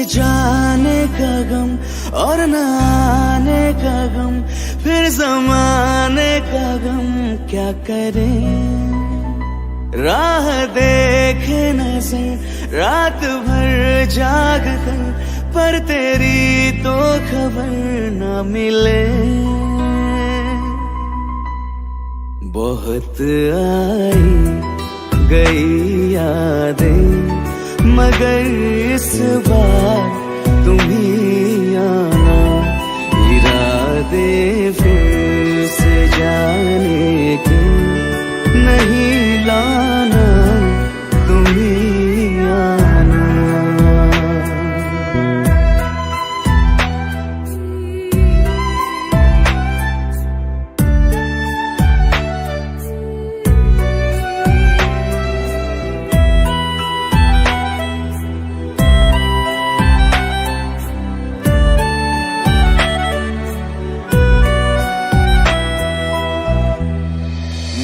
जाने का गम और न आने का गम, फिर जमाने का गम क्या करें। राह देखे नजर रात भर जाग कर, पर तेरी तो खबर न मिले। बहुत आई गई यादें, मगर इस बार तुम ही आना। इरादे फिर से जाने के नहीं लाना, तुम ही आना।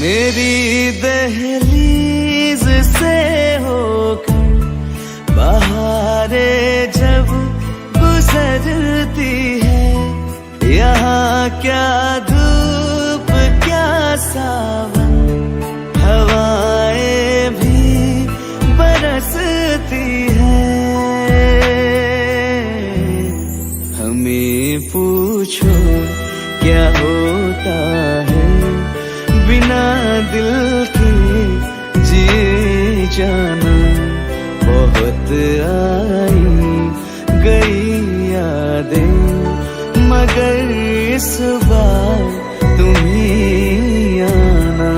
मेरी दहलीज से होकर बहारें जब गुजरती है, यहाँ क्या धूप क्या सावन, हवाएं भी बरसती है। हमें पूछो क्या होता है बिना दिल के जिए जाना। बहुत आई गई यादें, मगर इस बार तुम ही आना।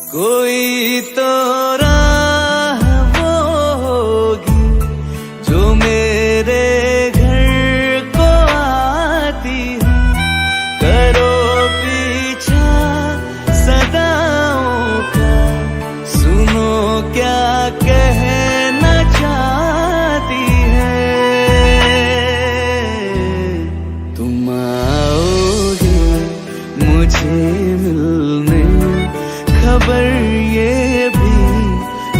कोई तो राह वो होगी जो मेरे घर को आती है। करो पीछा सदाओं का, सुनो क्या कहना चाहती है। तुम आओगे मुझे मिलने, खबर ये भी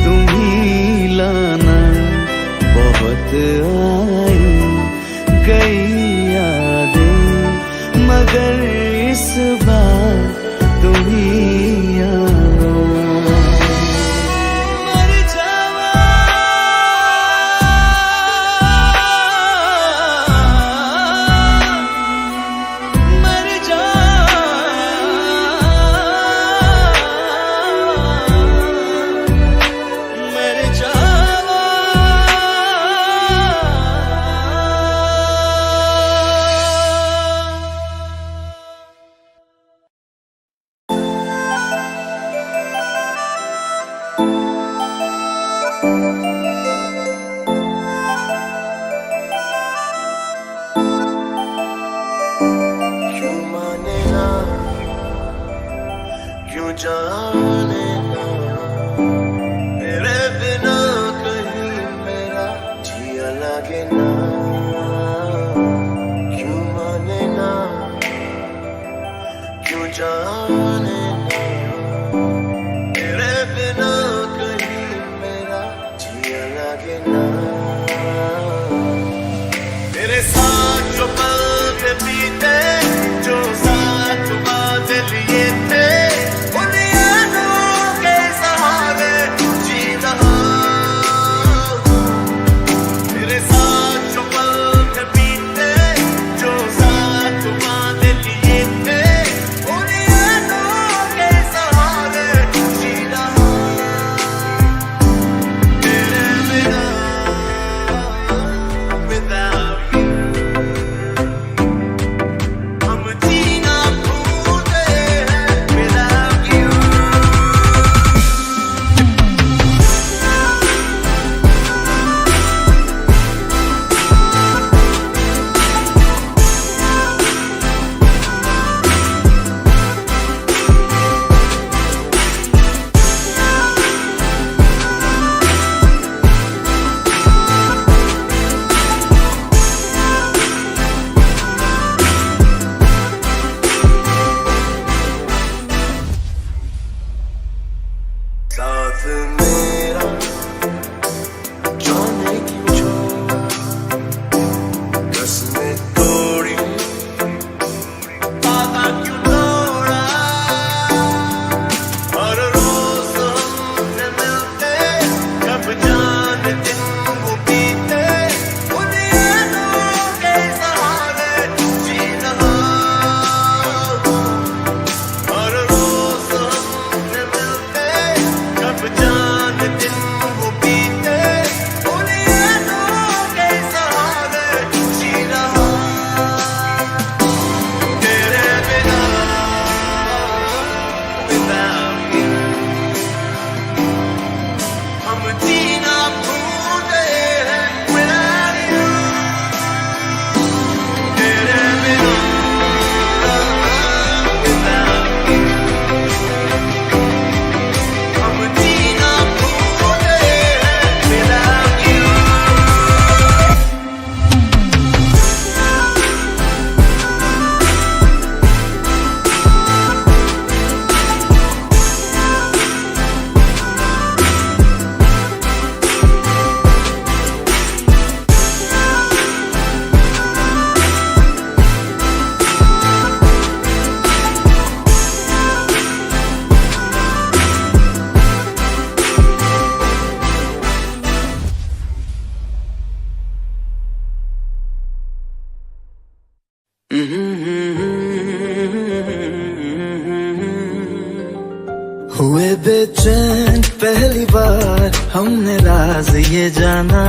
तुम ही लाना। बहुत आई गई यादें, मगर इस बार तुम ही आना। जाने ना, तेरे बिना कहीं मेरा जिया लगे ना। क्यों माने ना, क्यों जाने ना, तेरे बिना कहीं मेरा जिया लगे ना। तेरे साथ जो पल के बीते, जो साथ बात लिए थे, तेरे बिना हमने राज ये जाना।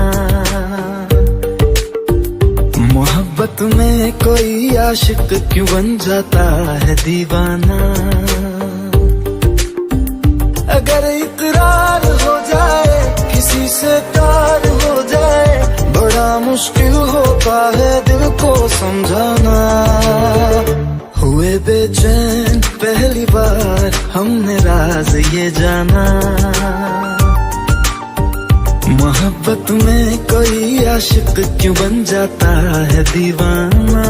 मोहब्बत में कोई आशिक क्यों बन जाता है दीवाना। अगर इकरार हो जाए किसी से प्यार हो जाए, बड़ा मुश्किल होता है दिल को समझाना। हुए बेचैन पहली बार हमने राज ये जाना। मोहब्बत में कोई आशिक क्यों बन जाता है दीवाना।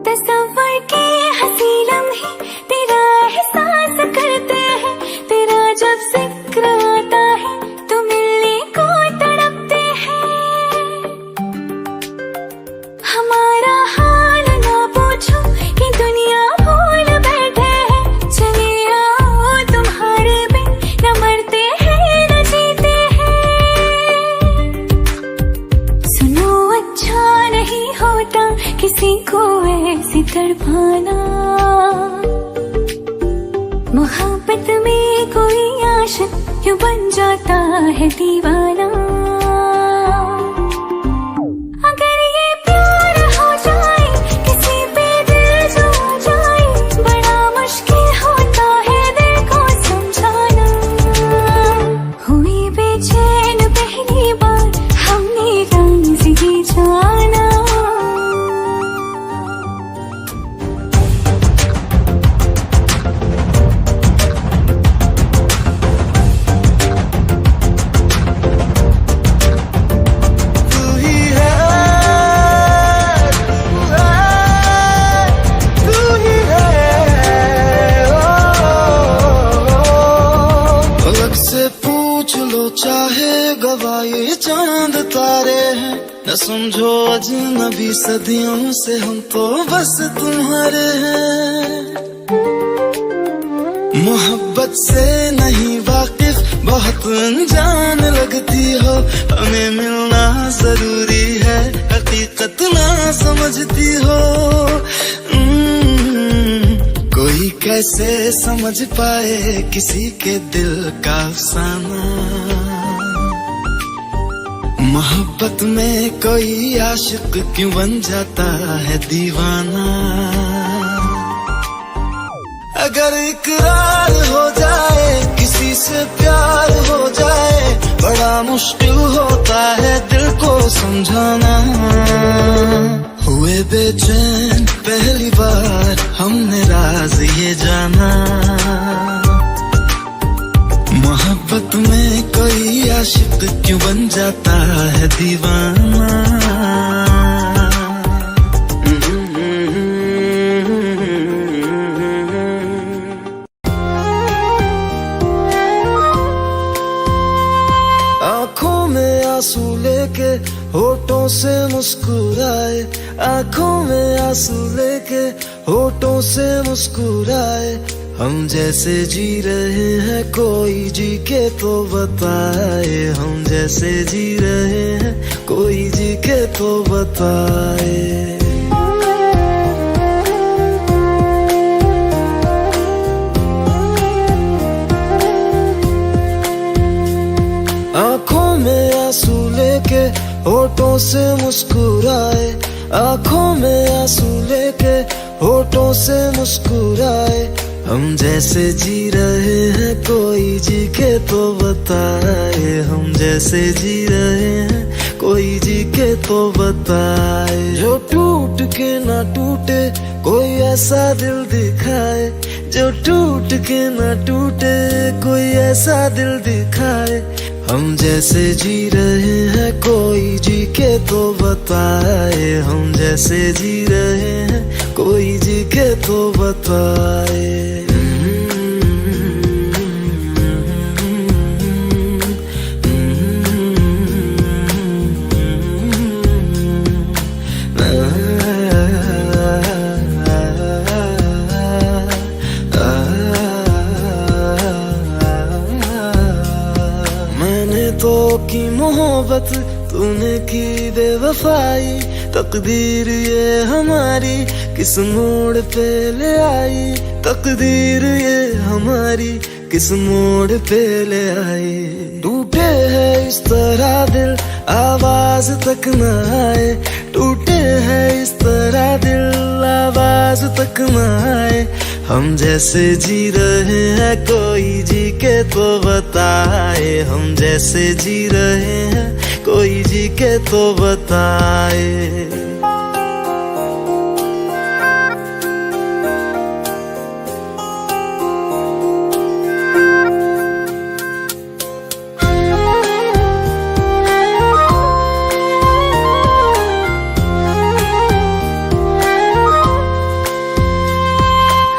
तस्वर के हंसी लम्हे तेरा एहसास करते हैं, तेरा जब जिक्र आता है तो मिलने को तड़पते हैं। हमारा हाल ना पूछो कि दुनिया भूल बैठे हैं, चले आओ तुम्हारे बिन न मरते हैं न जीते हैं। सुनो अच्छा नहीं होता किसी को ऐसे तड़पाना। मोहब्बत में कोई आशिक क्यों बन जाता है दीवाना। अगर ये प्यार हो जाए किसी पे दिल जो जाए, बड़ा मुश्किल होता है दिल को समझाना। हुई बेचैन पहली बार हमने राज ये जाना। चाहे गवाए चांद तारे हैं, न समझो अजनबी सदियों से हम तो बस तुम्हारे हैं। मोहब्बत से नहीं वाकिफ बहुत अनजान लगती हो, हमें मिलना जरूरी है हकीकत ना समझती हो। कोई कैसे समझ पाए किसी के दिल का अफसाना। मोहब्बत में कोई आशिक क्यों बन जाता है दीवाना। अगर इकरार हो जाए किसी से प्यार हो जाए, बड़ा मुश्किल होता है दिल को समझाना। हुए बेचैन पहली बार हमने राज ये जाना। मोहब्बत में कोई आशिक क्यों बन जाता है दीवाना। आँखों में आंसू लेके होठों से मुस्कुराए, आँखों में आंसू लेके होठों से मुस्कुराए। हम जैसे जी रहे हैं कोई जी के तो बताए, हम जैसे जी रहे हैं कोई जी के तो बताए। आँखों में आंसू लेके होठों से मुस्कुराए, आँखों में आंसू लेके होठों से मुस्कुराए। हम जैसे जी रहे हैं कोई जी के तो बताए, हम जैसे जी रहे हैं कोई जी के तो बताए। जो टूट के ना टूटे कोई ऐसा दिल दिखाए, जो टूट के ना टूटे कोई ऐसा दिल दिखाए। हम जैसे जी रहे हैं कोई जी के तो बताए, हम जैसे जी रहे हैं कोई जी के तो बताए। तो मोहब्बत तूने की बेवफाई, तकदीर ये हमारी किस मोड़ पे ले आई, तकदीर ये हमारी किस मोड़ पे ले आई। टूटे है इस तरह दिल आवाज तक न आए, टूटे है इस तरह दिल आवाज तक न आए। हम जैसे जी रहे हैं कोई जी के तो बताए, हम जैसे जी रहे हैं कोई जी के तो बताए।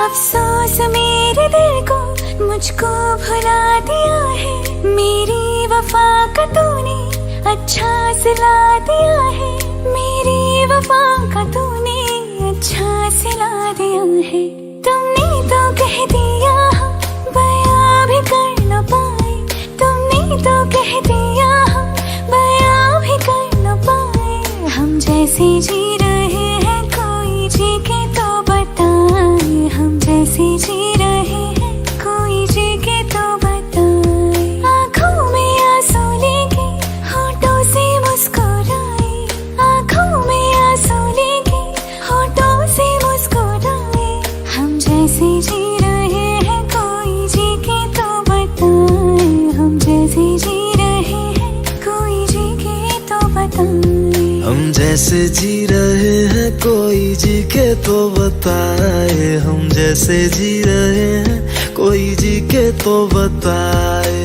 अफसोस मेरे दिल को मुझको भुला दिया है, मेरी वफा का तूने अच्छा सिला दिया है, मेरी वफा का तूने अच्छा सिला दिया है। तुमने तो कह दिया बयां भी कर न पाए, तुमने तो कह दिया बयां भी कर न पाए। हम जैसे जी रहे हैं कोई जी के तो बताए, हम जैसे जी रहे हैं कोई जी के तो बताए। आँखों में आंसू लेके होठों से मुस्कुराए, आँखों में आंसू लेके होठों से मुस्कुराए। हम जैसे जी रहे हैं कोई जी के तो बताए, हम जैसे जी रहे हैं कोई जी के तो बताए। हम जैसे जी रहे हैं कोई जी के तो बताए, हम जैसे जी रहे हैं कोई जी के तो बताए।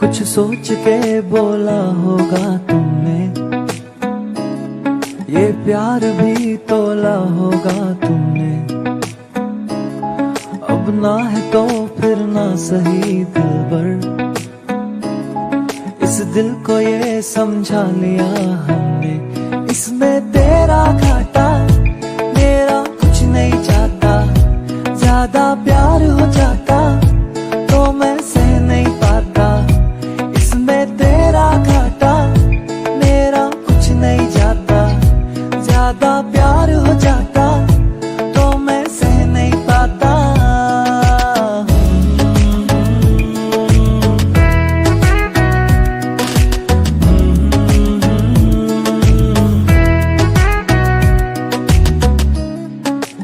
कुछ सोच के बोला होगा तुमने, ये प्यार भी तोला होगा तुमने। अब ना है तो फिर ना सही दिलबर, इस दिल को ये समझा लिया हमने। इसमें तेरा घाटा मेरा कुछ नहीं जाता, ज्यादा प्यार हो जाता तो मैं सह नहीं पाता। इसमें तेरा घाटा मेरा कुछ नहीं जाता, ज्यादा प्यार हो जाता तो मैं सह नहीं पाता।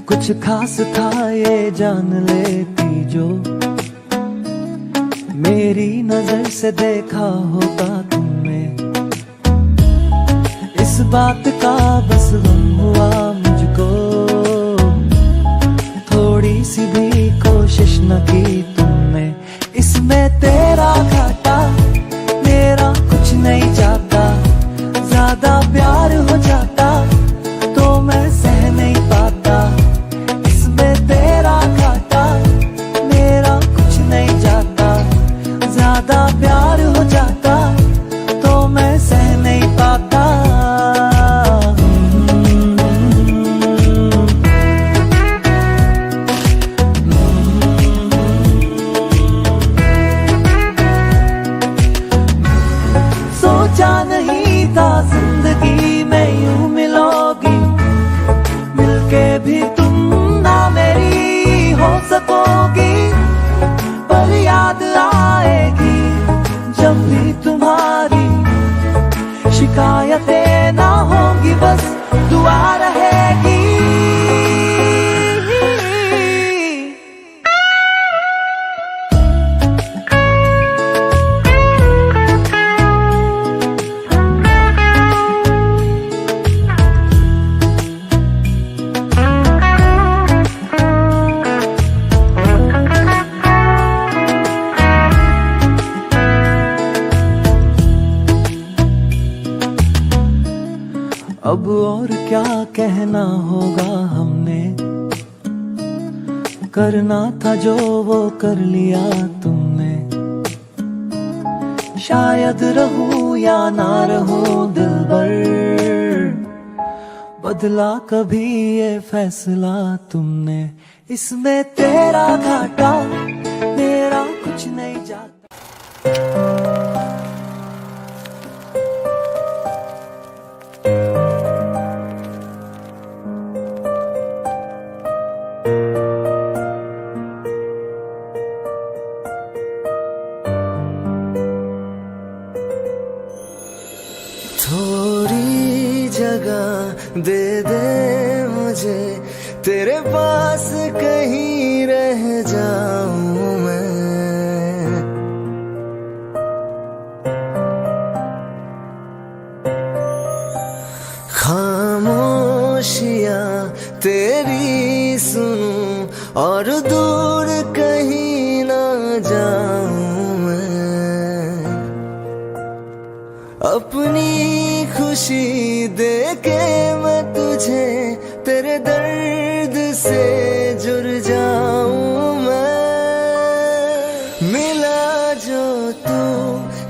कुछ खास था ये जान लेती जो, मेरी नजर से देखा होता तुमने। इस बात का बस गम हुआ मुझको, थोड़ी सी भी कोशिश न की तुमने। इसमें तेरा घाटा मेरा कुछ नहीं जाता, ज्यादा प्यार हो जाता तो मैं सह नहीं पाता। इसमें तेरा घाटा मेरा कुछ नहीं जाता, ज्यादा प्यार हो जाता तो मैं सह नहीं पाता। सोचा नहीं था जिंदगी में यूं मिलोगी, मिलके भी तुम ना मेरी हो सकोगी। पर याद आएगी जब भी तुम्हारी, शिकायतें ना होंगी बस दुआ रहेगी। अब और क्या कहना होगा हमने, करना था जो वो कर लिया तुमने, शायद रहूं या ना रहूं दिलबर, बदला कभी ये फैसला तुमने, इसमें तेरा घाटा मेरा कुछ नहीं जाता। थोड़ी जगह दे दे मुझे, तेरे पास कहीं रह जाऊं मैं। खामोशियां तेरी सुनूं और दूर कहीं ना जाऊं मैं। अपनी खुशी दे के मैं तुझे तेरे दर्द से जुड़ जाऊं मैं। मिला जो तू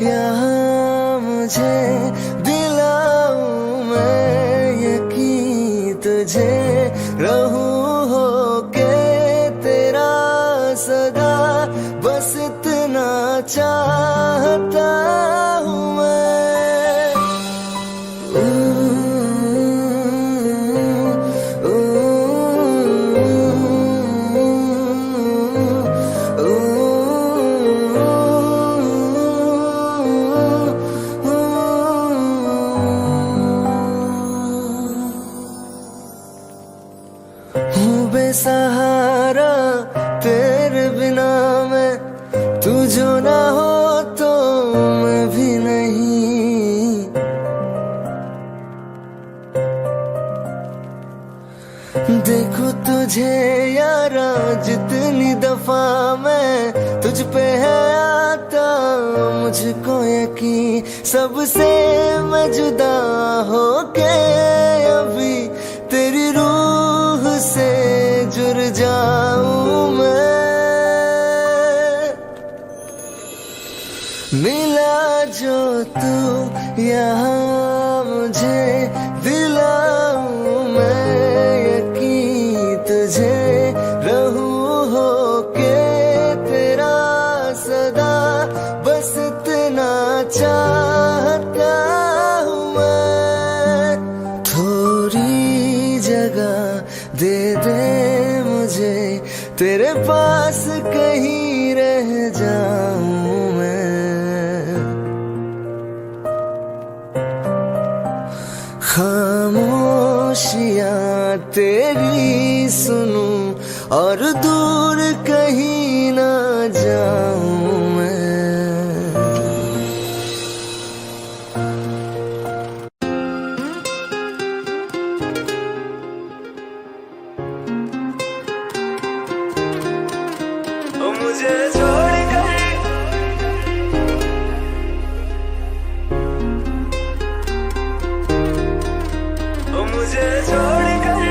यहाँ मुझे दिलाऊं मैं यकीन तुझे, रहूं होके तेरा सदा, बस इतना चाहता हूँ मैं। हूँ बेसहारा तेरे बिना मैं, तू जो ना हो तो मैं भी नहीं। देखो तुझे यारा जितनी दफा मैं तुझ पे है आता, मुझको यकीन सबसे मैं जुदा होके अभी तेरी रूह से जुड़ जाऊं मैं। मिला जो तू यहाँ मुझे दिलाऊं मैं यकीन तुझे, रहूं होके तेरा सदा, बस इतना चाहता हूँ मैं। थोड़ी जगह दे दे मुझे, तेरे पास कहीं रह जाऊं मैं। खामोशियां तेरी सुनूं और दूर कहीं ना जाऊं मैं। मुझे छोड़कर मुझे छोड़कर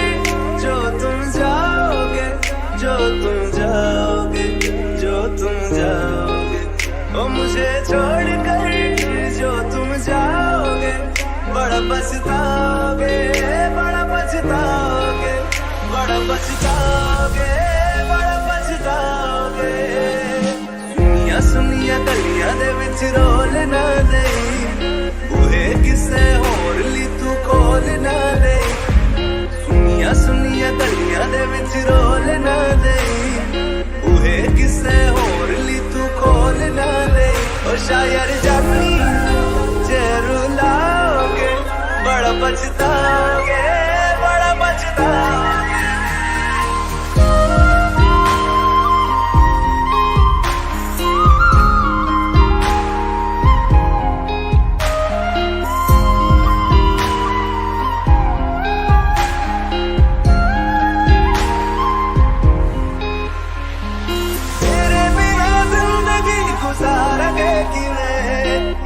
जो तुम जाओगे, जो तुम जाओगे, जो तुम जाओगे, ओ मुझे छोड़कर जो तुम जाओगे, बड़ा पछताओगे, बड़ा पछताओगे, बड़ा पछताओगे, बड़ा पछताओगे। सुनिया सुनिया गलियां दे विच रोल ना दे, बूहे किसे होर ली तू खोल ना दे। सुनिया सुनिया गलियां दे विच रोल ना दे, बूहे किसे होर ली तू खोल ना दे। ओ शायर जानी जे रुलाओगे, बड़ा पछताओगे, बड़ा पछताओगे।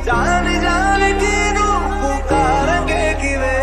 जान जान की नू पुकारेंगे किवे,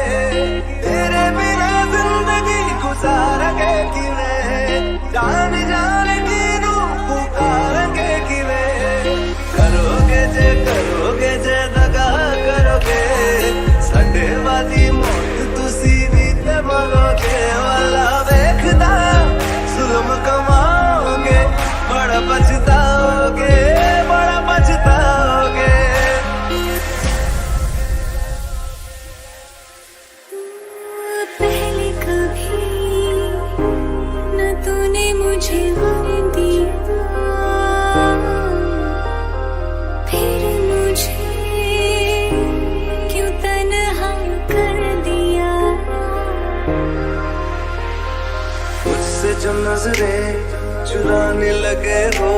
नजरें चुराने लगे हो।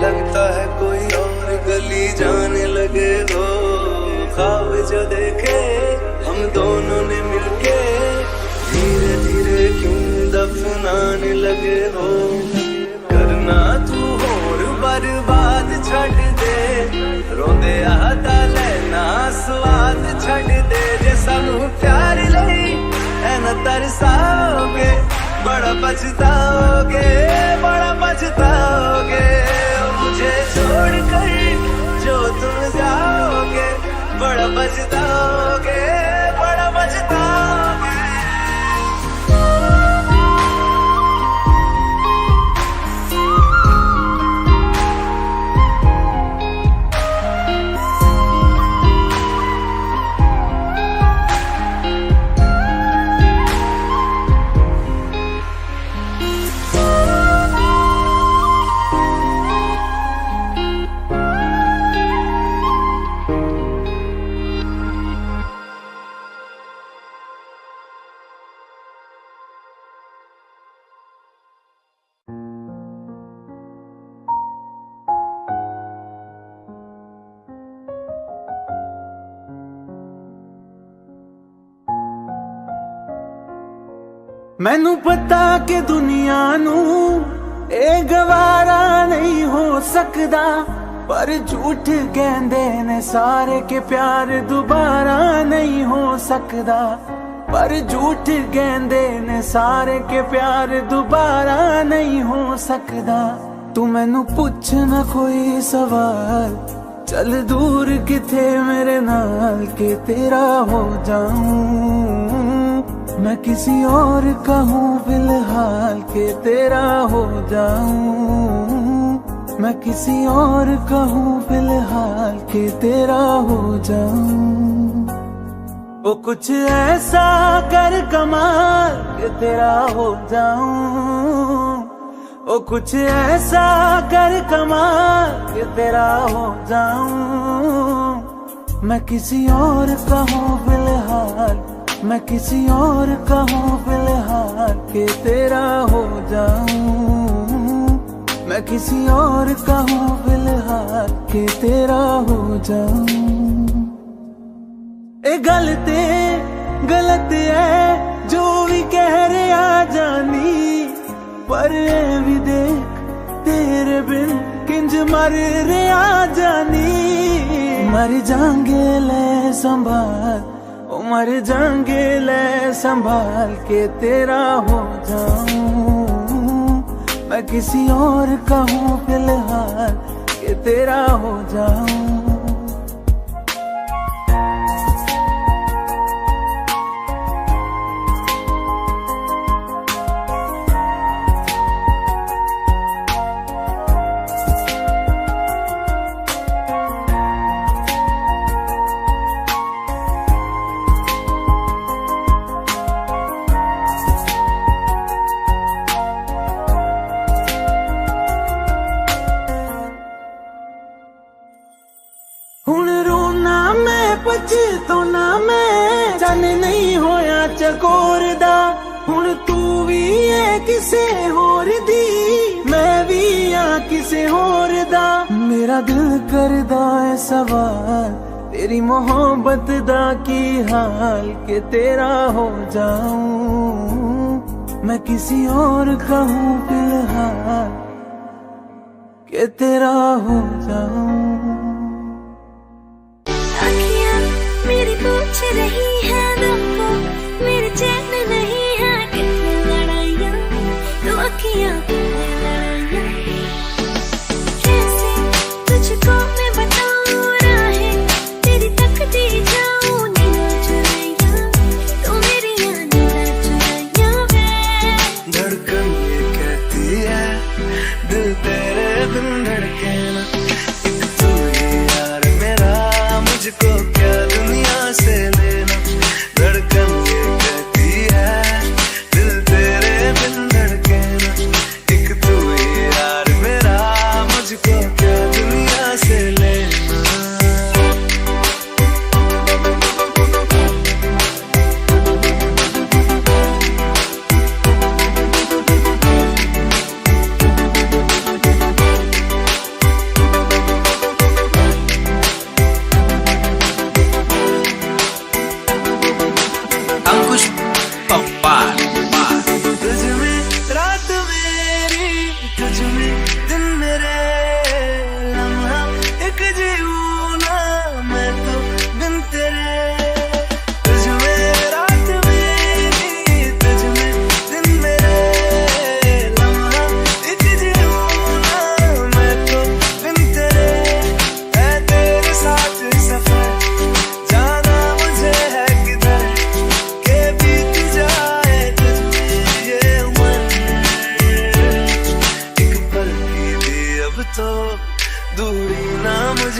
लगता है कोई और गली जाने लगे हो। ख्वाब जो देखे हम दोनों ने मिलके धीरे धीरे क्यों दफनाने लगे हो। करना तू होर बर्बाद छड़ दे, रोंदे आता लेना स्वाद छड़ दे। जे सानू प्यार लई ऐना तरसाओगे, बड़ा पछताओगे, बड़ा पछताओगे। मुझे छोड़ कर जो तुम जाओगे, बड़ा पछताओगे, बड़ा पछताओगे। मैनू पता कि दुनिया नू ए गवारा नहीं हो सकदा, पर झूठ कहंदे ने सारे के प्यार दोबारा नहीं हो सकदा। पर झूठ कहंदे ने सारे के प्यार दोबारा नहीं हो सकदा। तू मैनू पुछ ना कोई सवाल, चल दूर किथे मेरे नाल के तेरा हो जाऊं। मैं किसी और का हूँ फिलहाल के तेरा हो जाऊं। मैं किसी और का हूँ फिलहाल के तेरा हो जाऊं। वो कुछ ऐसा कर कमाल के तेरा हो जाऊं। वो कुछ ऐसा कर कमाल के तेरा हो जाऊं। मैं किसी और का हूँ फिलहाल, मैं किसी और का हूँ फिलहाल के तेरा हो जाऊं। मैं किसी और का हूँ फिलहाल के तेरा हो जाऊं। ए गलत है जो भी कह रहे आ जानी, पर ए भी देख तेरे बिन किंज मर रहे आ जानी। मर जाएंगे ले संभाल, मर जाएंगे ले संभाल के तेरा हो जाऊं। मैं किसी और का हूँ फिलहाल के तेरा हो जाऊं। तो ना मैं जाने नहीं होया चकोर दा। हुण तू भी है किसे होर दी, मैं भी आ किसे होर दा। मेरा दिल करदा है सवाल, तेरी मोहब्बत दा की हाल के तेरा हो जाऊं। मैं किसी और का हूँ फिलहाल के तेरा हो जाऊं। मेरी पूछ रही है दिल को, मेरे चैन नहीं है कितनी लड़ाइयाँ, तो अखियाँ लड़ाइयाँ। कैसे तुझको मैं बताऊँ राहें, तेरी तकती जाऊँ नींद चुराइयाँ, तो मेरी याद चुराइयाँ वे। धड़कन ये कहती है दिल तेरे बिन धड़के ना, एक तू ही यार मेरा, मुझको क्या दुनिया से लेना। धड़कन ये कहती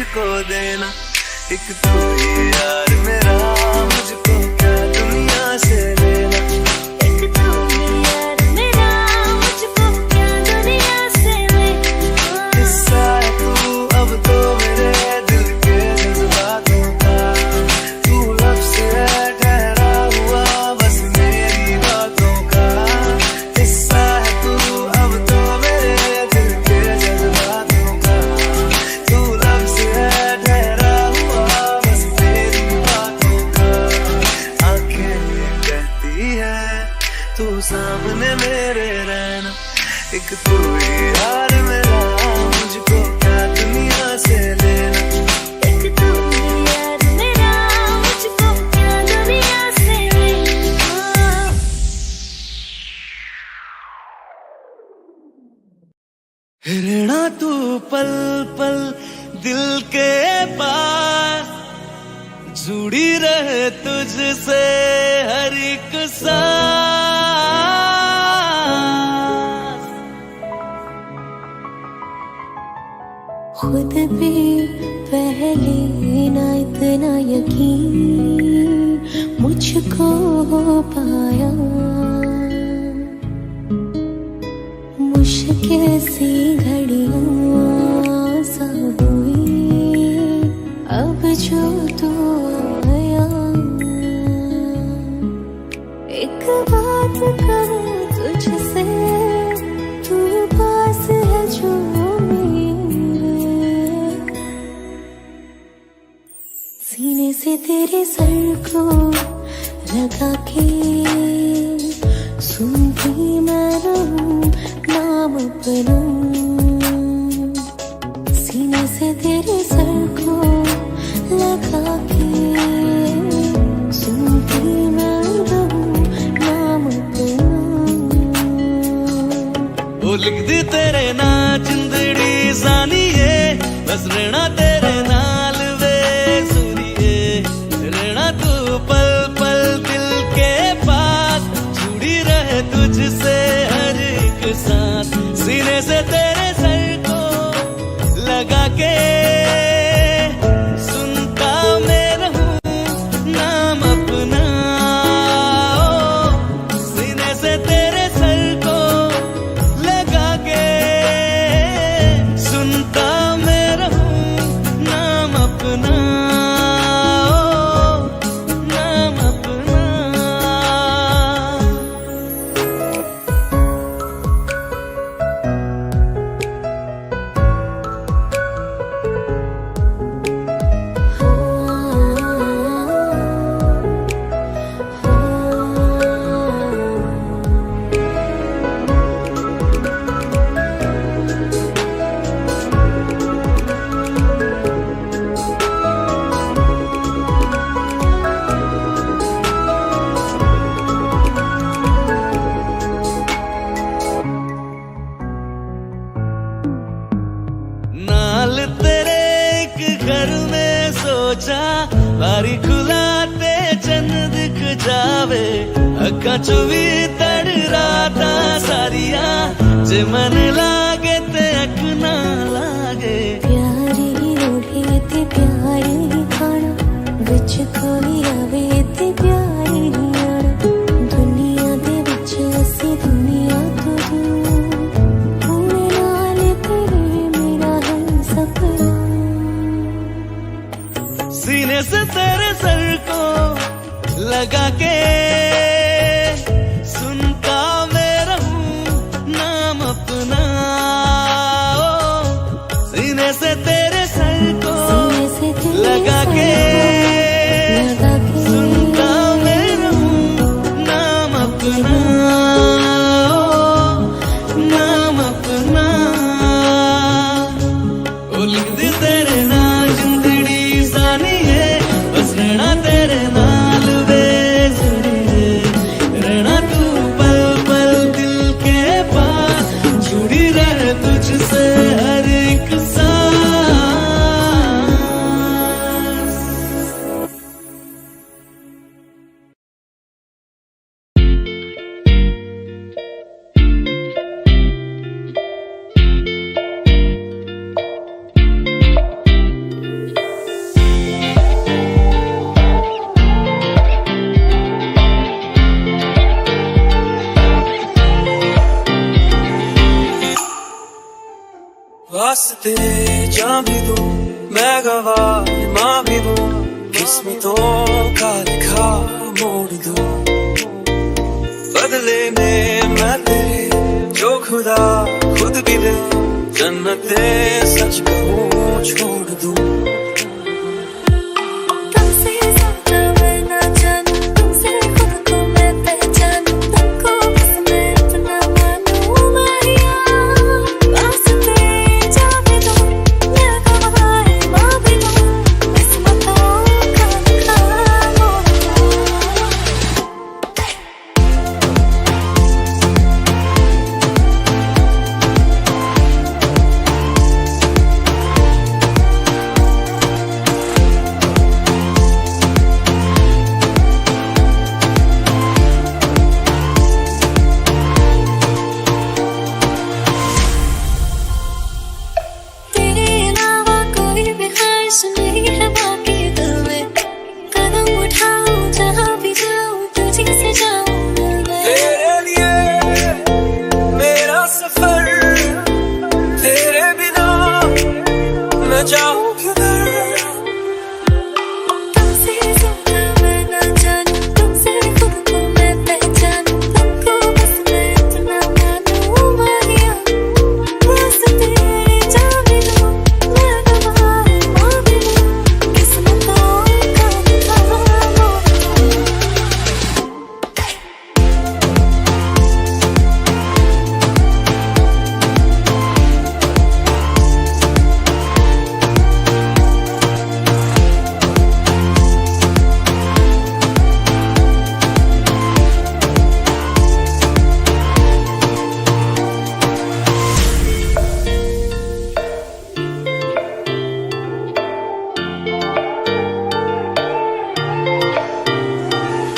मुझको देना, एक तू ही यार मेरा, मुझको क्या दुनिया से लेना। एक तू ही यार मेरा, मुझको क्या दुनिया से लेना। हिस्सा है तू अब तो मेरे दिल के जज्बातों का, तू लफ्ज़ है ठहरा हुआ बस मेरी बातों का। हिस्सा है तू अब तो मेरे दिल के जज्बातों का, तू लफ्ज़ है ठहरा हुआ बस मेरी बातों का। आंखें कहती है तू सामने मेरे रहना, एक तू ही यार मेरा, मुझको क्या दुनिया से लेना। एक तू ही यार मेरा, मुझको क्या दुनिया से लेना। रहना तू पल पल दिल के पास, जुड़ी रहे तुझसे हर एक सांस। खुद भी पहले ना इतना यकीन मुझको हो पाया, मुश्किल सी घड़ियां सा हुई अब जो तू आया। एक बात कहूँ तुझसे, तू पास है जो मेरे, सीने से तेरे सर को लगा के सुनती मैं रहूं नाम अपना। सीने से तेरे सर को लगा के सुनती मैं रहूं नाम अपना। वो लिख दी तेरे ना जिंदड़ी सानिए, बस रहना तेरे नाल वे सुनिए। रहना तू पल पल दिल के पास, जुड़ी रहे तुझसे हर एक सांस। सीने से तेरे सर को लगा के सुनता मैं रहूं नाम अपना। सीने से तेरे सर को लगा के सुनता मैं रहूं नाम अपना, नाम अपना। नाल तेरे एक घर में सोचा, बारी खुलाते चंद दिख जावे। अखा चो भी तड़ राता सारिया, जे मन लागे ते अख ना लागे। प्यारी रोढ़ी ते प्यारी खाना, विच कोई आवे ते प्यारी आना। दुनिया दे विच असी दुनिया तो दूर, हुणे नाल तेरे मेरा है सपना। सीने से तेरे सर को लगा के सुनता मैं रहूं नाम अपना। वास्ते जान भी दूं, मैं गवाह माँ भी दूं, किस्मतों का लिखा मोड़ दूं। बदले में मैं तेरे जो खुदा खुद भी दे, जन्नते सच कहूँ छोड़ दूं। तुमसे ज्यादा मैं ना जानूं, तुमसे खुद को मैं पहचानूं, तुमको बस मैं इतना मानूं माहिया। वास्ते जा भी दूं, मैं गवाह माँ भी दूं, किस्मतों का लिखा मोड़ दूं। तेरे अलावा कोई भी ख्वाहिश नहीं है बाकी दिल में, कदम उठाऊं जहाँ भी जाऊं तुझी से जाऊं मैं। तेरे लिए मेरा सफर, तेरे बिना मैं जाऊं किधर। तुमसे ज्यादा मैं ना जानूं, तुमसे खुद को मैं पहचानूं, तुमको बस मैं इतना मानूं माहिया। वास्ते जा भी दूं, मैं गवाह माँ भी दूं, किस्मतों का लिखा मोड़ दूं।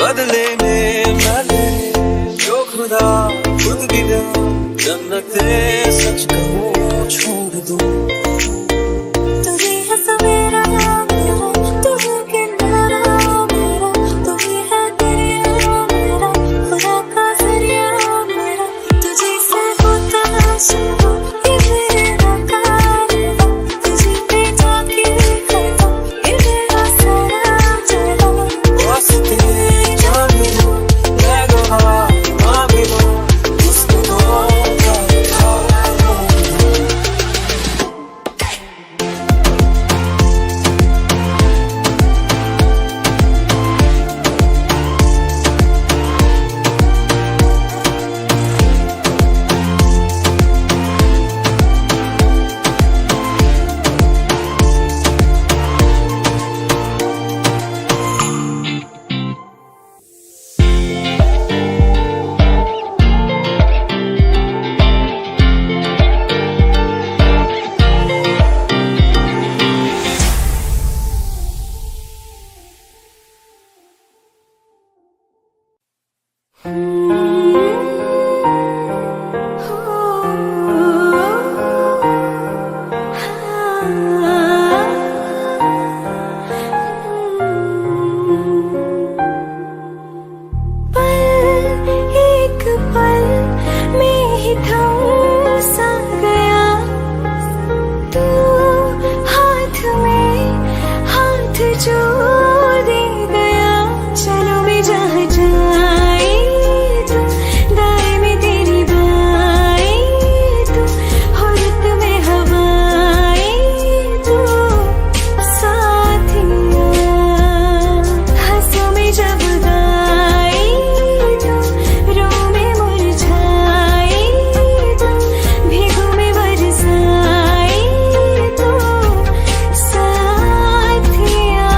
बदले में मैं तेरे जो खुदा खुद भी दे, जन्नते सच कहूँ छोड़ दूं। तू ही है सवेरा मेरा, तू है किनारा मेरा, तू ही है दरिया मेरा, खुदा का जरिया मेरा। तुझे से होता शुरू ये मेरा कारवां, तुझे पे जाके खड़ा ये मेरा सारा जहां। वास्ते जान भी दूं, मैं गवाह माँ भी दूं, किस्मतों का लिखा मोड़ दूं। एक पल में ही थम सा गया, तू हाथ में हाथ जो दे गया। चलो मैं जहाँ जाए तू, दाएं में तेरी बाएं तू, औरत में हवाएं तू, साथिया हंसों में जब गाए तू, रो में मुरझाए तू, भीगों में बरसाए तू, साथिया।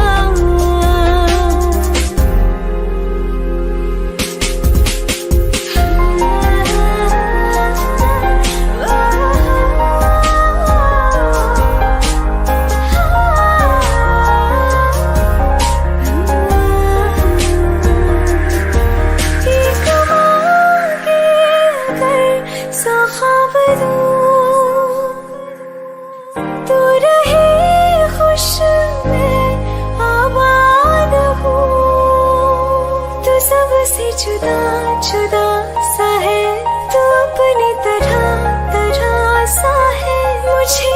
तू रहे खुश मैं आबाद हूँ, तू सबसे जुदा जुदा सा है, तू अपनी तरह तरह सा है। मुझे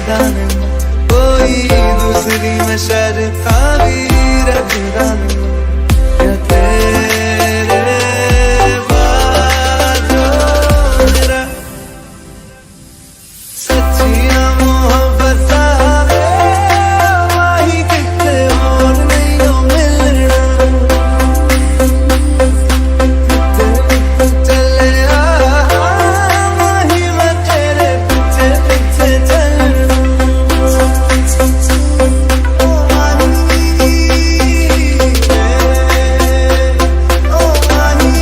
लगदा नहीं, कोई दूसरी में शर्ता भी रखदा नहीं, क्या तेरे बाद मेरा सच्चिया मोहब्बत आवे, वही किते और नहीं हो मिलना, चले वही मैं तेरे पीछे पीछे चलना, ओ माही ओ माही।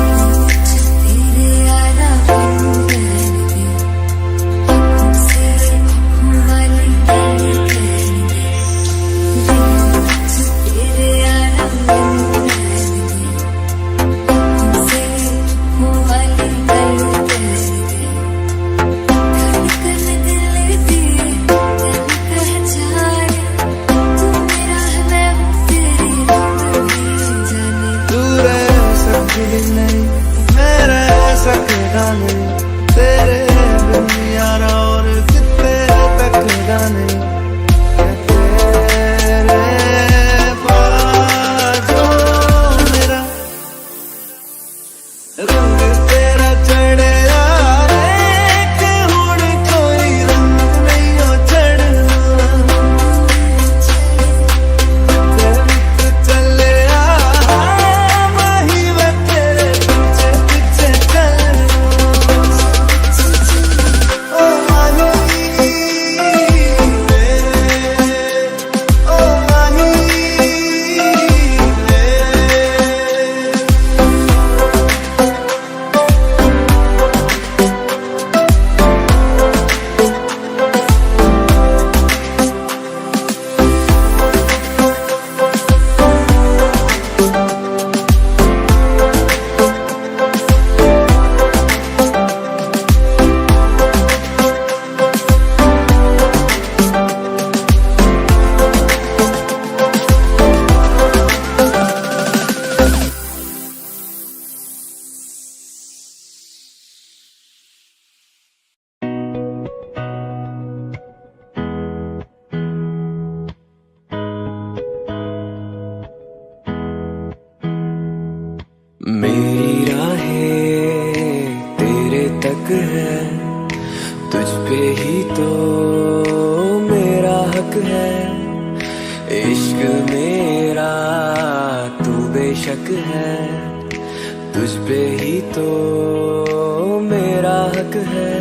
तेरे यारा बिन बैठे तुमसे आँखों वाली गली गली, तेरे यारा बिन बैठे तुमसे आँखों वाली गली गली, धड़कन दिल तेरे दिल पहचाने, तू मेरा है मैं हूँ तेरी जिंदगी जाने। तू रह सकती नहीं, मैं रह सकता नहीं, तेरे बिन यारा और कितने तक जाने, तेरे बाजू मेरा रंग तेरा चढ़े यारे, कि हुण कोई रंग नहीं हो चढ़ना, चले वही मैं तेरे पीछे पीछे चलना, ओ माही ओ माही। मेरी राहें तेरे तक है, तुझ पे ही तो मेरा हक है, इश्क मेरा तू बेशक है, तुझ पे ही तो मेरा हक है,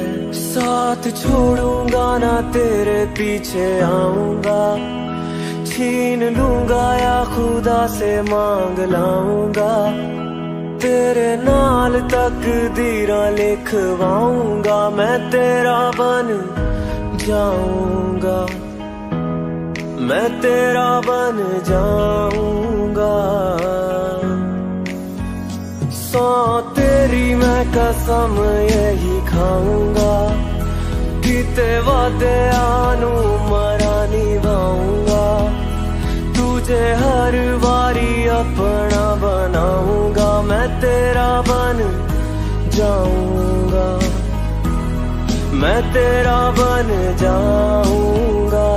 साथ छोड़ूंगा ना तेरे पीछे आऊंगा, छीन लूंगा या खुदा से मांग लाऊंगा, तेरे नाल तकदीरां लिखवाऊंगा, मैं तेरा बन जाऊंगा, मैं तेरा बन जाऊंगा, सौ तेरी मैं कसम यही खाऊंगा, कीते वादे आनू मरा निभाऊंगा, तुझे हर बारी अपना बनाऊंगा, मैं तेरा बन जाऊंगा, मैं तेरा बन जाऊंगा।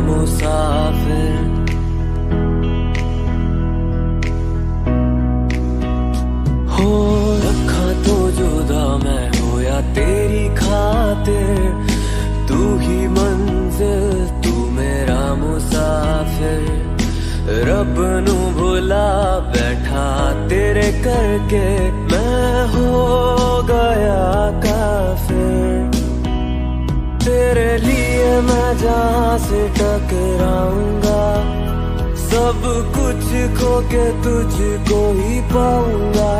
मुसाफिर। हो रखा तो जुदा मैं हो या तेरी खातिर, तू ही मंजिल तू मेरा मुसाफिर। रब नू भुला बैठा तेरे करके, मैं हो गया काफिर। तेरे लिए मैं जहाँ से टकराऊंगा, सब कुछ खो के तुझको ही पाऊंगा।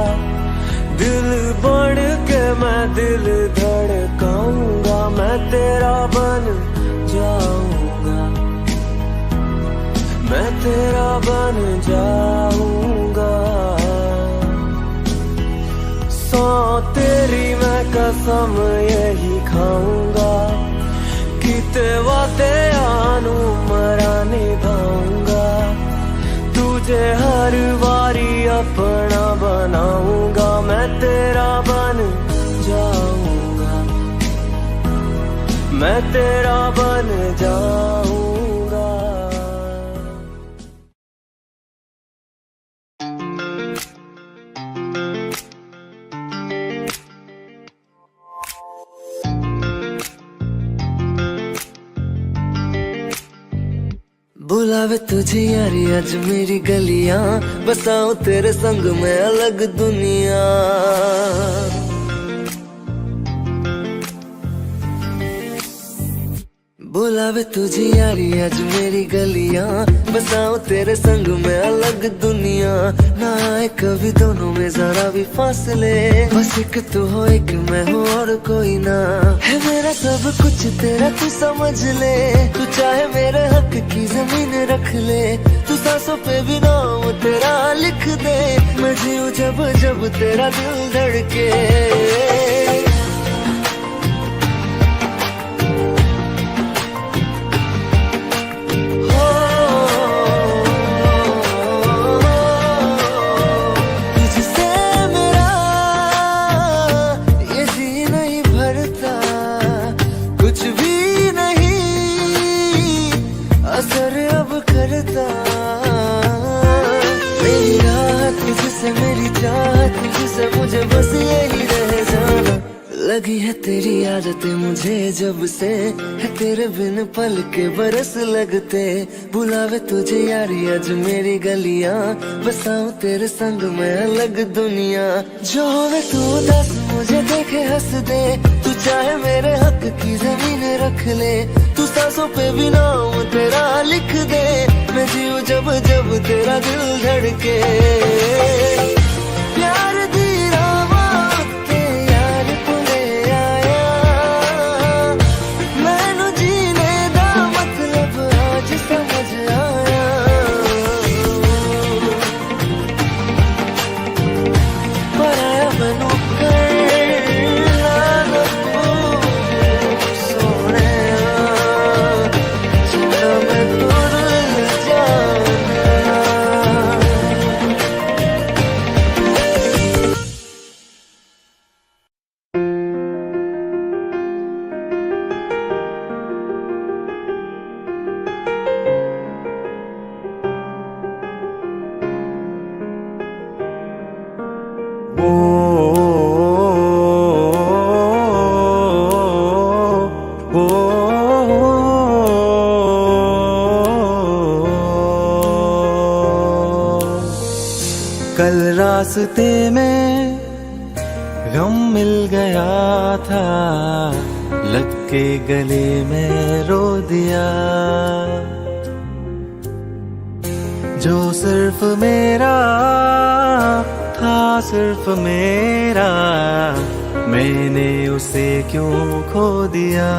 दिल बढ़ के मैं दिल धड़काऊंगा, मैं तेरा बन जाऊंगा, मैं तेरा बन जाऊंगा। सौ तेरी मैं कसम यही खाऊंगा, किते वादे आनू मरा निभाऊंगा। तुझे हर बारी अपना बनाऊंगा, मैं तेरा बन जाऊंगा, मैं तेरा बन जाऊंगा। बुलावे तुझे यारी आज मेरी गलियां, बसाऊं तेरे संग में अलग दुनिया। बुलावे तुझे यारी आज मेरी गलियां, बसाऊं तेरे संग में अलग दुनिया। ना आए कभी दोनों में जरा भी फासले, बस एक तू हो एक मैं हूँ और कोई ना। है मेरा सब कुछ तेरा तू समझ ले, तू चाहे मेरे हक की जमीन रख ले। तू सांसों पे भी नाम तेरा लिख दे, मैं जीऊं जब जब तेरा दिल धड़के। मेरी रात तुझसे मेरी चाहत तुझसे, मुझे बस यही रह जाना। लगी है तेरी आदतें मुझे जब से, है तेरे बिन पल के बरस लगते। बुलावे तुझे यारी आज मेरी गलियां, बसाऊं तेरे संग में अलग दुनिया। जो मैं तू दस मुझे देखे हंस दे, तू चाहे मेरे हक की जमीन रख ले। तू सांसों पे भी नाम तेरा लिख दे, मैं जीऊं जब जब तेरा दिल धड़के। प्यार दी रावां ते यार कोले आया, मैनू जीने दा मतलब आज समझ आया। पर आया मैनू कल रास्ते में गम मिल गया था, लग के गले में रो दिया। जो सिर्फ मेरा था सिर्फ मेरा, मैंने उसे क्यों खो दिया।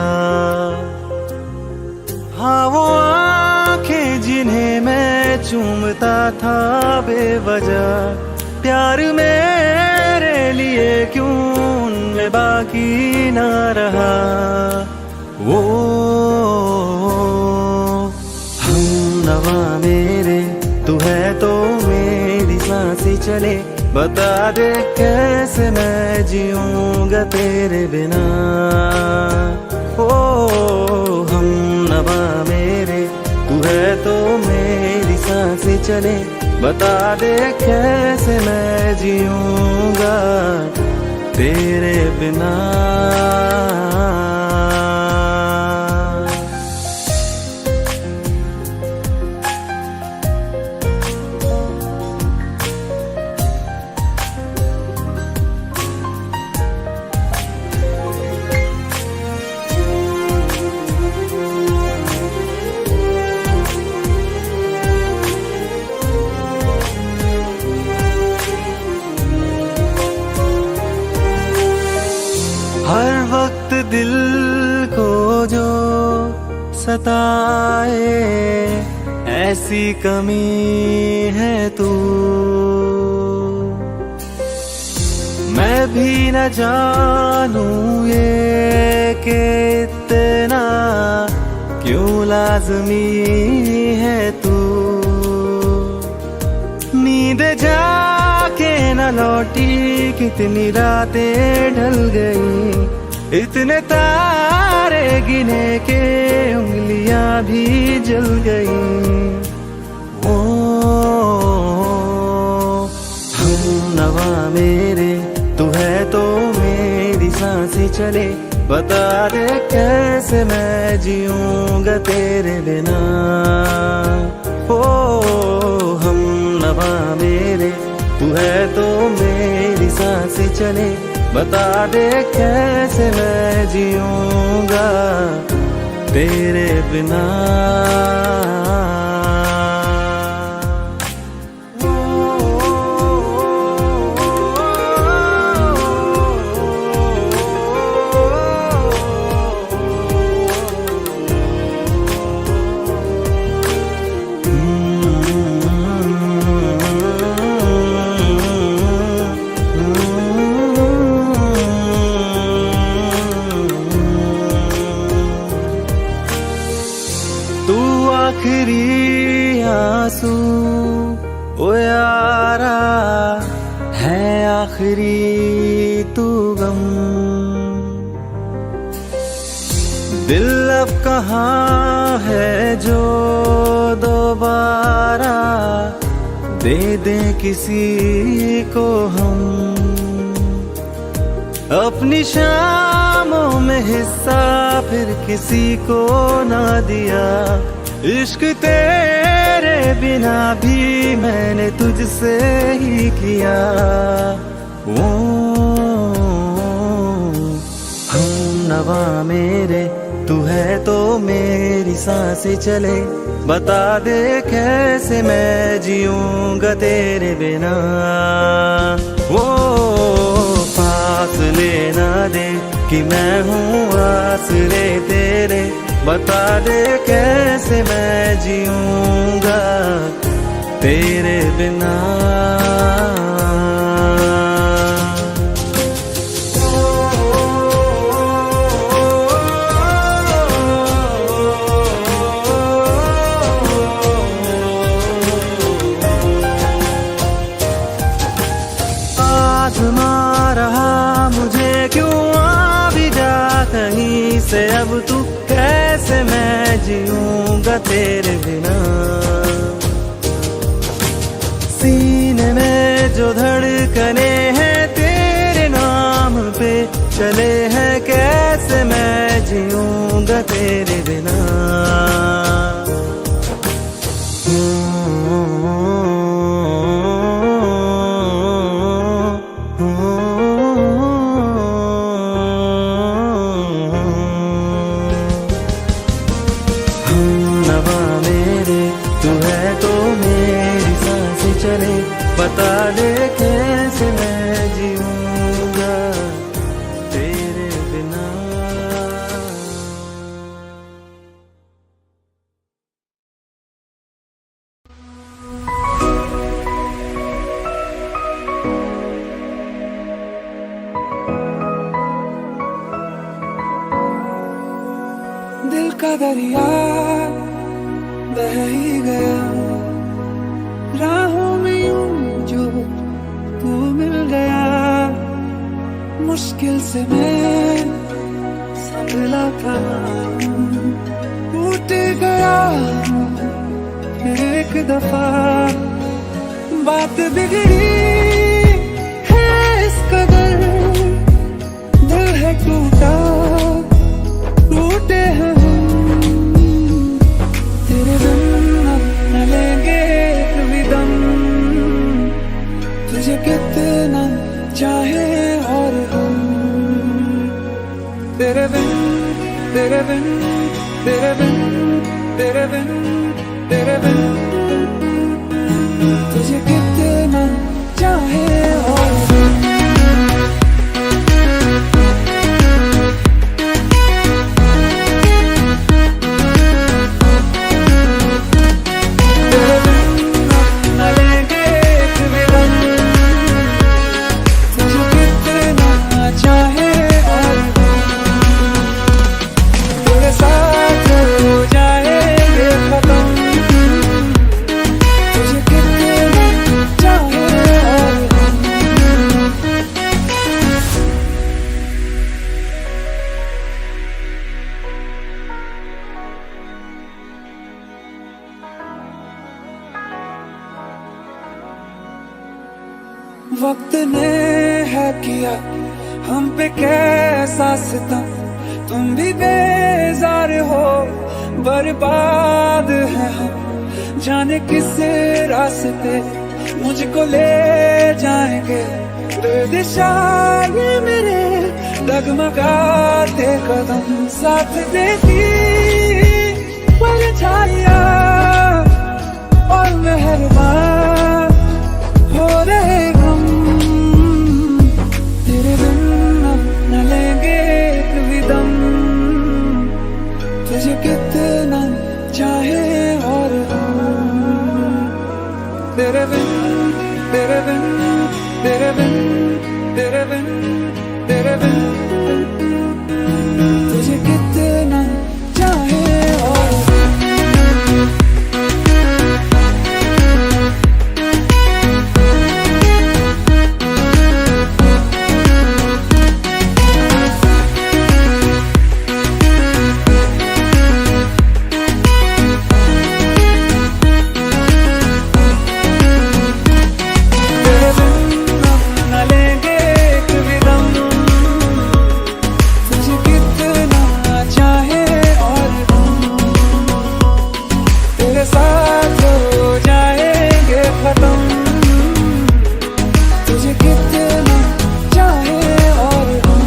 हाँ वो आंखें जिन्हें मैं चूमता था बेवजह, प्यार मेरे लिए क्यों उनमें बाकी ना रहा। वो हम नवा मेरे, तू है तो मेरी सांसें चले। बता दे कैसे मैं जीऊंगा तेरे बिना। ओ हम नवा मेरे, चले, बता दे कैसे मैं जीऊंगा तेरे बिना। हर वक्त दिल को जो सताए, ऐसी कमी है तू। मैं भी न जानूं ये कि इतना क्यों लाज़मी है तू। नींद जाके न लौटी, कितनी रातें ढल गई, इतने तारे गिने के उंगलियां भी जल गई। ओ हम नवा मेरे, तू है तो मेरी सांसें चले, बता दे कैसे मैं जीऊंगा तेरे बिना। ओ हम नवा मेरे, तू है तो मेरी सांसें चले, बता दे कैसे मैं जीऊंगा तेरे बिना। आखिरी आंसू ओ यारा है, आखिरी तू गम। दिल अब कहाँ है जो दोबारा दे दे किसी को हम। अपनी शामों में हिस्सा फिर किसी को ना दिया, इश्क तेरे बिना भी मैंने तुझसे ही किया। ओ हम नवा मेरे, तू है तो मेरी सांसें चले, बता दे कैसे मैं जीऊंगा तेरे बिना। वो फासले ना दे कि मैं हूँ आसरे तेरे, बता दे कैसे मैं जीऊंगा तेरे बिना। आज़मा रहा मुझे क्यों आ भी जा कहीं से, अब तू कैसे मैं जीऊंगा तेरे बिना। सीने में जो धड़कने हैं तेरे नाम पे चले हैं, कैसे मैं जीऊंगा तेरे बिना। बता दे कैसे मैं जीऊंगा तेरे बिना। दिल का दरिया बह ही गया, राहों में यूं जो तू मिल गया। मुश्किल से मैं संभला था, टूट गया एक दफा बात बिगड़ी है इस कदर, दिल है टूटा, टूटे हैं हम। तेरे बिन अब न लेंगे कभी दम, तुझे कितना चाहे और हम। तेरे बिन, तेरे बिन, तेरे बिन, तेरे बिन, तेरे बिन, तुझे कितना चाहे और हम। तेरे बिन न लेंगे कभी दम, तुझे कितना चाहे और हम। तेरे साथ हो जाएंगे खत्म, तुझे कितना चाहे और हम। वक्त ने है किया हम पे कैसा सितम, तुम भी बेजार हो, बर्बाद है हम। जाने किस रास्ते मुझको ले जाएंगे, बेदिशा ये मेरे डगमगाते कदम। साथ देती परछाइयां और मेहरबान हो रहे हम। तेरे बिन अब न लेंगे कभी दम, तुझे कितना चाहे और हम। तेरे बिन, तेरे बिन, तेरे बिन, तेरे बिन, तेरे बिन, तुझे कितना चाहे और हम। तेरे बिन न लेंगे कभी दम, तुझे कितना चाहे और हम। तेरे साथ हो जाएंगे खत्म, तुझे कितना चाहे और हम।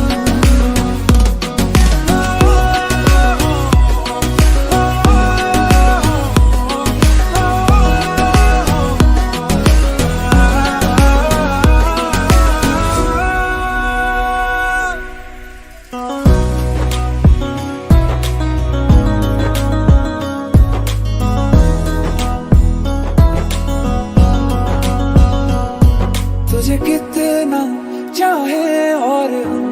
तुझे कितना चाहे और हम।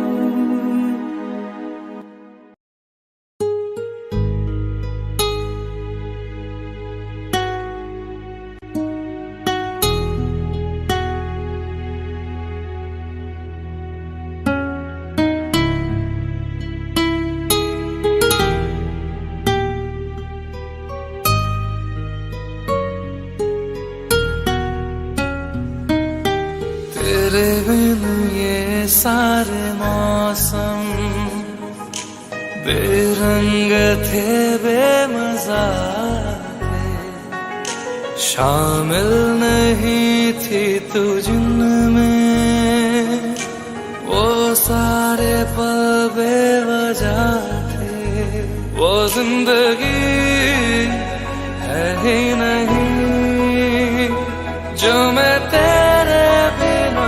तेरे बिन ये सारे मौसम बेरंग थे, बेमजा थे। शामिल नहीं थी तू जिनमें, वो सारे पल बेवजह थे। वो जिंदगी है ही नहीं जो मैं तेरे बिना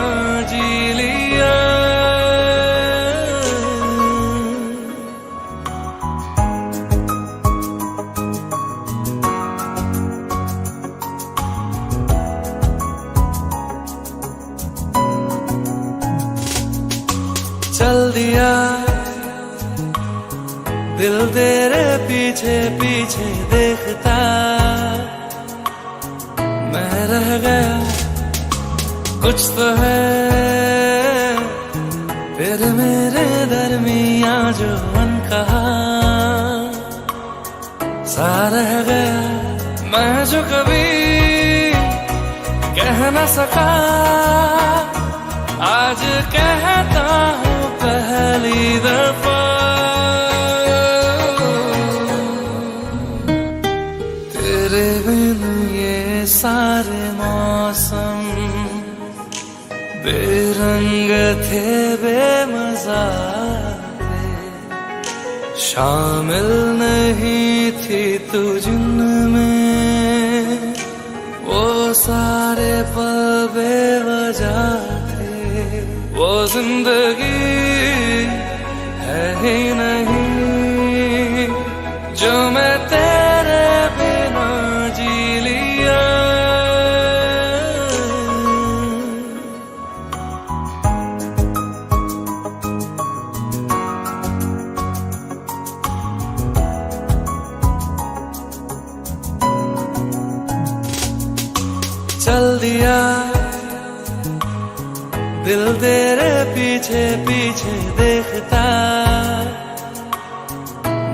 जी लिया। चल दिया दिल तेरे पीछे पीछे देखता, मैं रह गया कुछ तो है फिर मेरे दरमिया जो अनकहा सा रह गया मैं जो कभी कह न सका आज कहता हूँ पहली दफा। तेरे बिन ये सारे मौसम बेरंग थे, बेमजा थे, शामिल नहीं थी तू जिनमें वो सारे पल बेवजह थे। वो जिंदगी है ही नहीं जो मैं तेरे बिना जी लिया। चल दिया दिल तेरे पीछे पीछे देखता,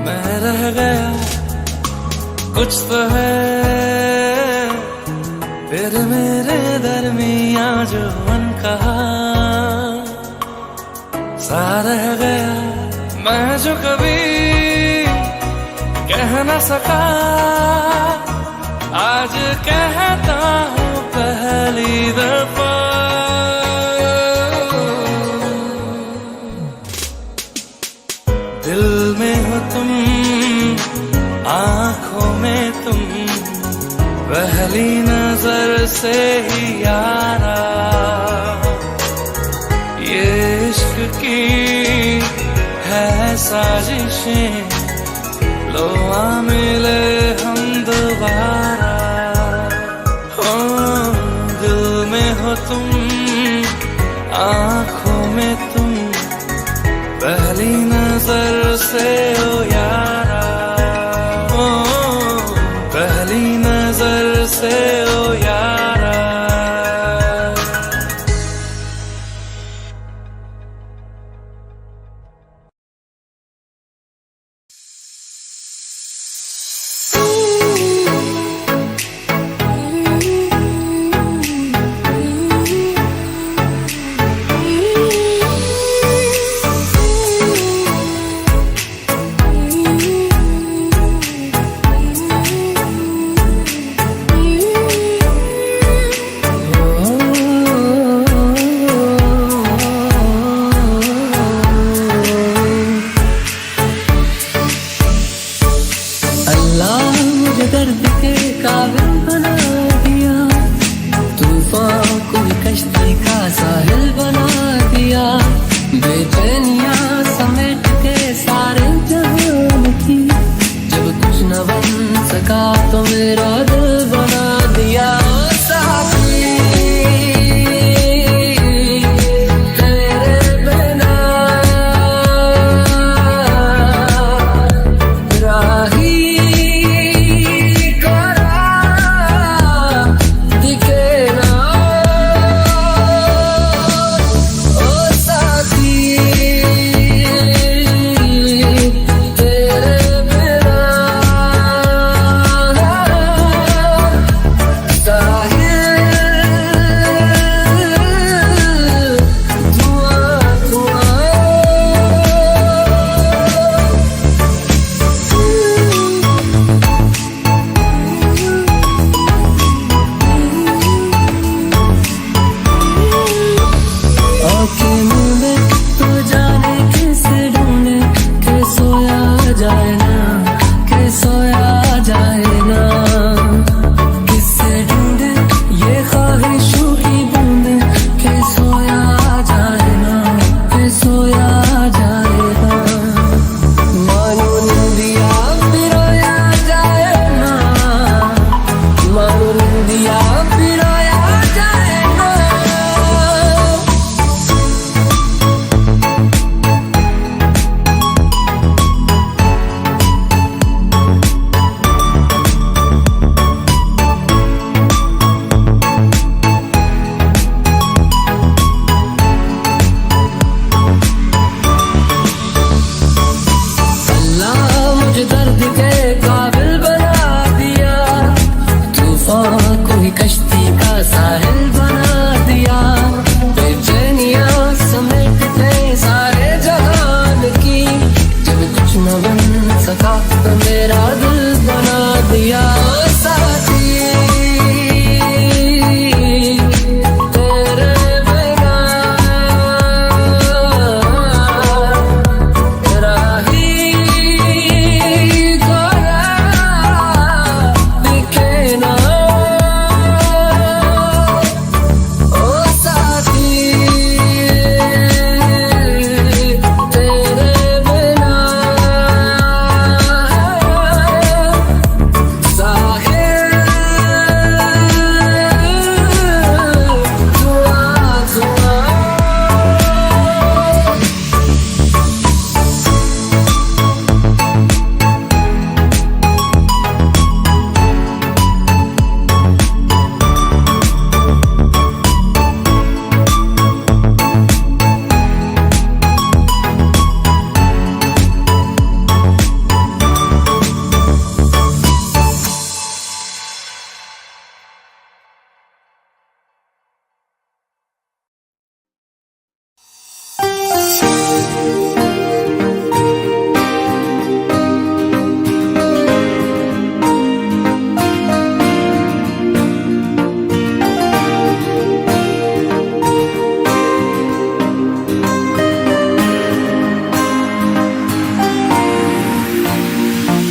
मैं रह गया कुछ तो है फिर मेरे दरमियां जो मन कहा सा रह गया। मैं जो कभी कह न सका आज कहता हूँ पहली दफा। दिल में हो तुम, आंखों में तुम, पहली नजर से ही यारा ये इश्क की है साजिशें, लो आ मिले हम दोबारा। दिल में हो तुम, आंखों में तुम, पहली नजर से ओ यारा, ओ पहली नजर से ओ यारा। दर्द के काबिल बना दिया, तूफान को कश्ती का साहिल बना दिया, बेचैनियां समेट के सारे जहान की, जब कुछ न बन सका तो मेरा दिल बना दिया। साथी तेरे बिना राही साथी सका, मेरा दिल बना दिया साथी। तेरे बिना राही गोरा दिखे ना ओ साथी। तेरे बिना साहिल धुआं धुआं।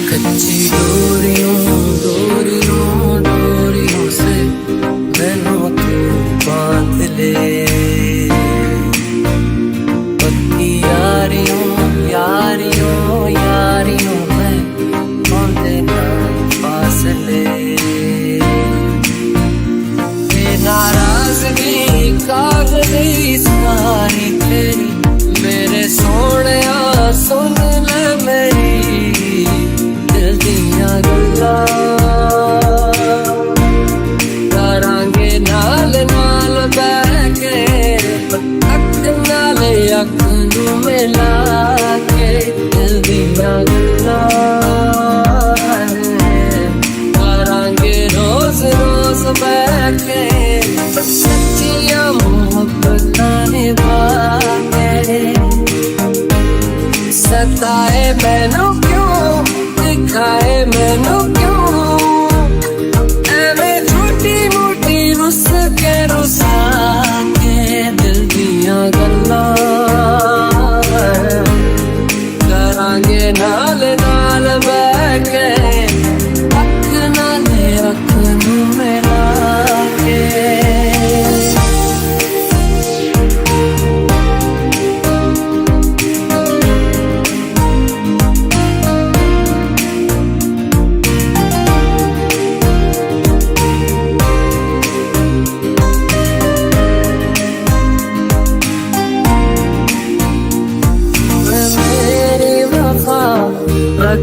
कच्ची डोरियों डोरियों डोरियों से मैनू तू बांध ले, पक्की यारियों यारियों यारियों में पौधे ना फासले। ये नाराजगी कागज़ी सारी तेरी, मेरे सोहणिया सुन ले मेरी दिल दियां गल्लां। करांगे नाल नाल बैठ के अख नाल अख नू मिला के दिल दियां गल्लां। करांगे रोज रोज बैठ के सच्चियां मोहब्बतां निभा के। सताए मैनू क्यों दिखाए मैनू क्यों, एवें झूठी मूठी रुस के रुसा के दिल दियां गल्लां। करांगे नाल नाल बैठ के अख नाल अख नू मिला के।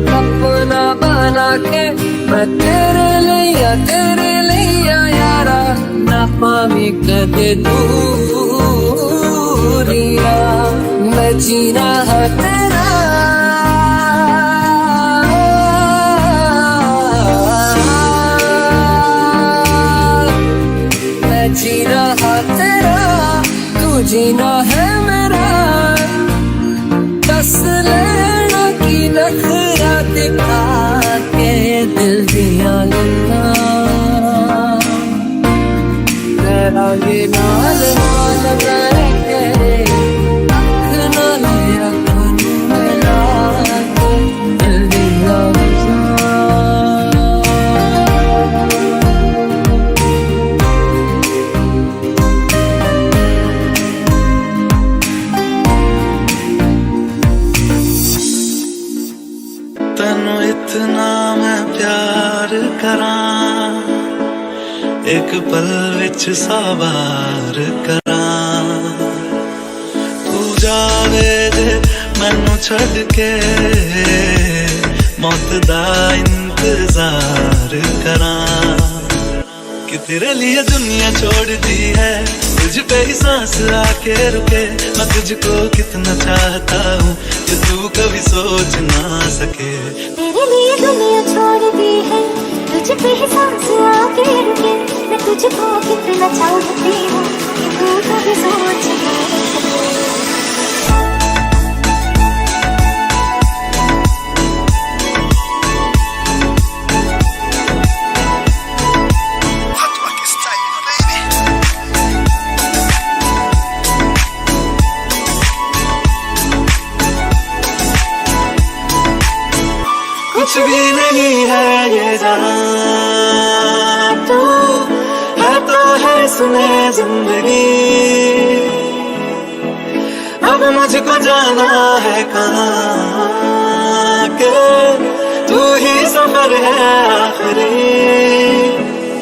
अपना बना के मैं तेरे लिया यारा, ना पावी कदे दूरिया। मैं जीना है तेरा मैं जीना है तेरा, तू जीना है मेरा। बस लेना की नखरा दिखा के दिल दियां गल्लां। करांगे नाल नाल बैठ के अख नाल अख नू मिला के दिल दियां तैनू इतना मैं प्यार करां, एक पल विच सवार करां। तू जावे जे मैनू छड़ के मौत दा इंतजार करां। कि तेरे लिए दुनिया छोड़ती है, तुझ पे ही सांस आके रुके। मैं तुझको कितना चाहता हूँ कि तू कभी सोच ना सके। तेरे लिए दुनिया छोड़ दी है, तुझ पे ही सांस आके रुके। मैं तुझको कितना चाहती हूँ कि तू कभी सोच ना सके। कुछ भी नहीं है ये जहां, तू है तो है सुने जिंदगी। अब मुझको जाना है कहाँ के तू ही सफर है आखिरी,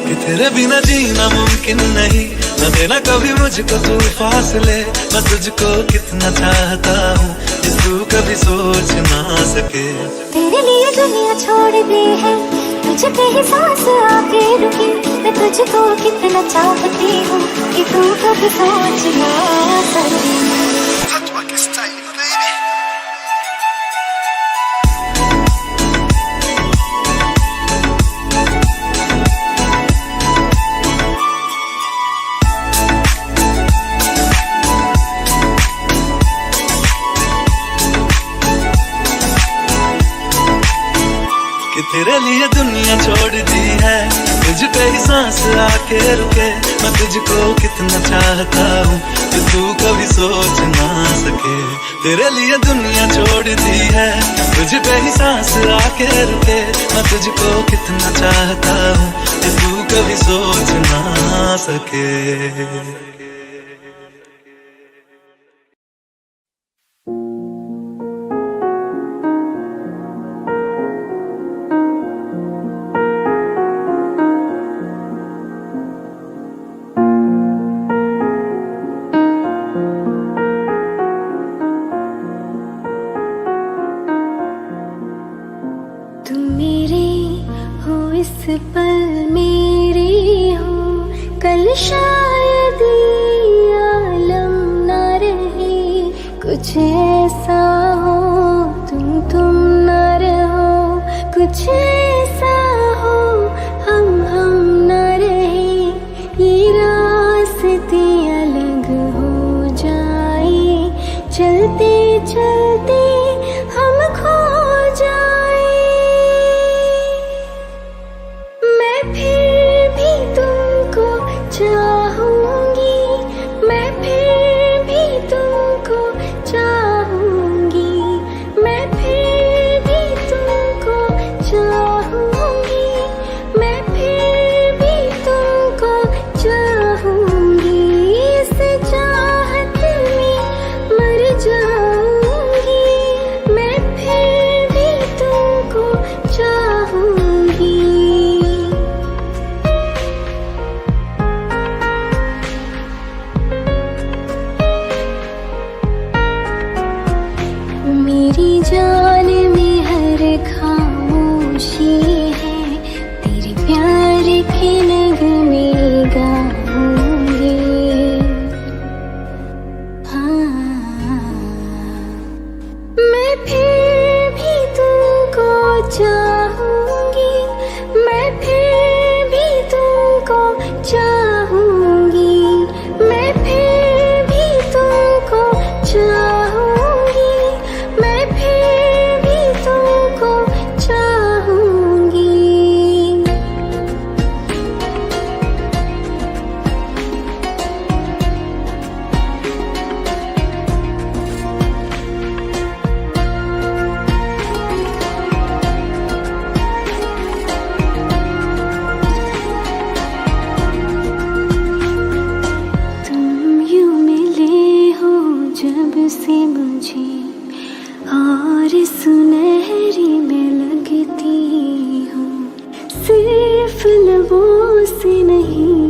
कि तेरे बिना जीना मुमकिन नहीं, न देना कभी मुझको तू फासले। मैं तुझको कितना चाहता हूँ कि तू कभी सोच ना सके। तेरे लिए दुनिया छोड़ दी है, तुझ पे ही सांस आके रुकी। मैं तुझको कितना चाहती हूँ कि तू कभी सोच ना सके। कि तेरे लिए दुनिया छोड़ दी है, तुझ पे ही सांस आके रुके। मैं तुझको कितना चाहता हूँ कि तू कभी सोच ना सके। तेरे लिए दुनिया छोड़ दी है, तुझ पे ही सांस आके रुके। मैं तुझको कितना चाहता हूँ कि तू कभी सोच ना सके। इस पल मेरे हो, कल शायद ये आलम ना रहे। कुछ ऐसा हो तुम ना रहो, कुछ ऐसा हो हम ना रहे। ये रास्ते अलग हो जाए, चलते चलते हम खो जाए। चाहूंगी मैं फिर भी तुमको चाहूंगी, मैं फिर भी तुमको चाहूंगी, मैं फिर भी तुमको चाहूंगी। इस चाहत में मर जाऊंगी, मैं फिर भी तुमको चाहूंगी। मेरी जान में हर खामोशी है, तेरे प्यार के नगमे गाऊंगी। हाँ, मैं फिर भी तुमको चाहूंगी, मैं फिर भी तुमको चाहूंगी, मैं फिर भी तुमको चाहूंगी, मैं फिर भी तुमको चाहूंगी। तुम यूं मिले हो जब से मुझे, और सुनहरी में लगती हूँ। सिर्फ लबों से नहीं